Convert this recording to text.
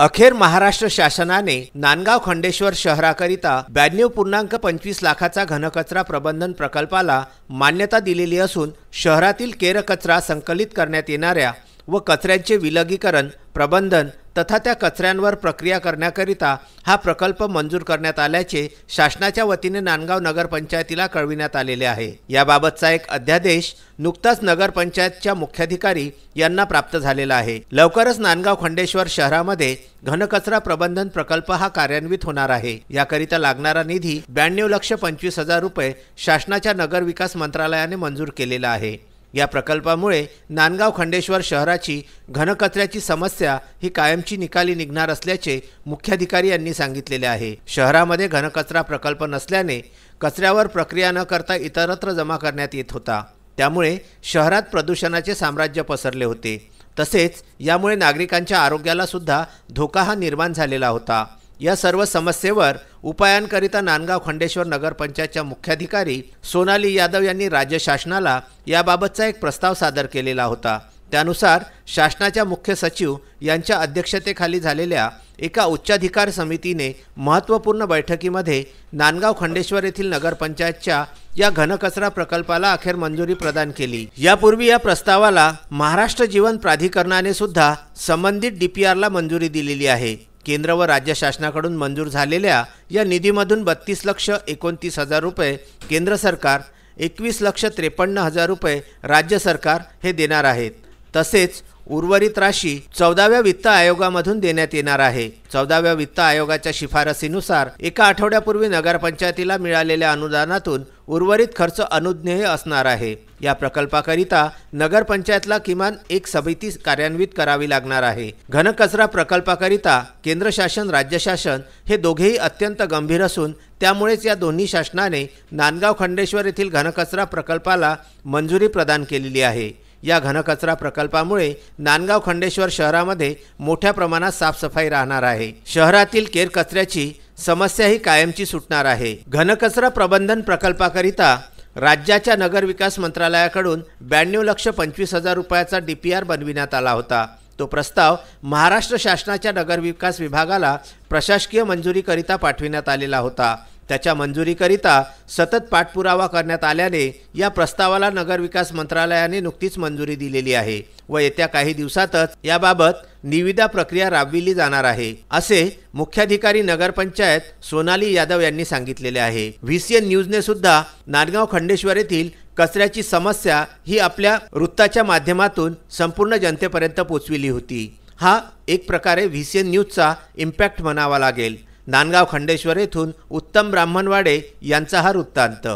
अखेर महाराष्ट्र शासनाने नांदगाव खंडेश्वर शहराकरिता 92.25 लाखाचा घनकचरा प्रबंधन प्रकल्पाला मान्यता दिलेली असून शहरातील केरकचरा संकलित करण्यात येणाऱ्या व कचऱ्यांचे विलगीकरण, प्रबंधन तथा त्या कचऱ्यांवर प्रक्रिया करण्याकरिता हा प्रकल्प मंजूर करण्यात आल्याचे शासनाच्या वतीने नांदगाव नगरपंचायतीला कळविण्यात आलेले आहे। याबाबतचा एक अध्यादेश नुकताच नगरपंचायतच्या मुख्याधिकारी यांना प्राप्त झालेला आहे। लवकरच नांदगाव खंडेश्वर शहरामध्ये घनकचरा प्रबंधन प्रकल्प हा कार्यान्वित होणार आहे। याकरिता लागणारा निधी 92,25,000 रुपये शासनाच्या नगर विकास मंत्रालयाने मंजूर केलेला आहे। या प्रकल्पामुळे नांदगाव खंडेश्वर शहराची घनकचऱ्याची समस्या ही कायमची निकाली निघणार असल्याचे मुख्याधिकारी यांनी सांगितलेले आहे। शहरामध्ये घनकचरा प्रकल्प नसल्याने कचऱ्यावर प्रक्रिया न करता इतरत्र जमा करण्यात येत होता। त्यामुळे शहरात प्रदूषणाचे साम्राज्य पसरले होते। तसेच यामुळे नागरिकांच्या आरोग्याला सुद्धा धोका हा निर्माण झालेला होता। या सर्व समस्येवर उपायांकरिता नांदगाव खंडेश्वर नगरपंचायतच्या मुख्याधिकारी सोनाली यादव यांनी राज्य शासनाला याबाबतचा एक प्रस्ताव सादर केलेला होता। त्यानुसार शासनाच्या मुख्य सचिव यांच्या अध्यक्षतेखाली झालेल्या एका उच्चाधिकार समितीने महत्त्वपूर्ण बैठकीमध्ये नांदगाव खंडेश्वर येथील नगरपंचायतच्या या घनकचरा प्रकल्पाला अखेर मंजुरी प्रदान केली। यापूर्वी या प्रस्तावाला महाराष्ट्र जीवन प्राधिकरणाने सुद्धा संबंधित DPRला मंजुरी दिलेली आहे। केंद्र व राज्य शासनाकडून मंजूर झालेल्या या निधीमधून 32,29,000 रुपये केंद्र सरकार, 21,53,000 रुपये राज्य सरकार हे देणार आहेत। तसेच उर्वरित राशी 14व्या वित्त आयोगामधून देण्यात येणार आहे। 14व्या वित्त आयोगाच्या शिफारसीनुसार एका आठवड्यापूर्वी नगरपंचायतीला मिळालेल्या अनुदानातून उर्वरित खर्च अनुज्ञेय असणार आहे। या प्रकल्पाकरिता नगरपंचायतला किमान एक समिती कार्यान्वित करावी लागणार आहे। घनकचरा प्रकल्पाकरिता केंद्र शासन, राज्य शासन हे दोघेही अत्यंत गंभीर असून त्यामुळेच या दोन्ही शासनाने नांदगाव खंडेश्वर येथील घनकचरा प्रकल्पाला मंजुरी प्रदान केलेली आहे। या घनकचरा प्रकल्पामुळे नांदगाव खंडेश्वर शहरामध्ये मोठ्या प्रमाणात साफसफाई राहणार आहे। शहरातील केरकचऱ्याची समस्या ही कायमची सुटणार आहे। घनकचरा प्रबंधन प्रकल्पाकरिता राज्याच्या नगर विकास मंत्रालयाकडून 92,25,000 रुपयाचा DPR बनविण्यात आला होता। तो प्रस्ताव महाराष्ट्र शासनाच्या नगर विकास विभागाला प्रशासकीय मंजुरीकरिता पाठविण्यात आलेला होता। त्याच्या मंजुरीकरिता सतत पाठपुरावा करण्यात आल्याने या प्रस्तावाला नगर विकास मंत्रालयाने नुकतीच मंजुरी दिलेली आहे व येत्या काही दिवसातच याबाबत निविदा प्रक्रिया राबविली जाणार आहे, असे मुख्याधिकारी नगरपंचायत सोनाली यादव यांनी सांगितलेले आहे। VCN न्यूजने सुद्धा नांदगाव खंडेश्वर येथील कचऱ्याची समस्या ही आपल्या वृत्ताच्या माध्यमातून संपूर्ण जनतेपर्यंत पोहोचविली होती। हा एक प्रकारे VCN न्यूजचा इम्पॅक्ट म्हणावा लागेल। नांदगाव खंडेश्वर येथून उत्तम ब्राह्मणवाडे यांचा हा वृत्तांत।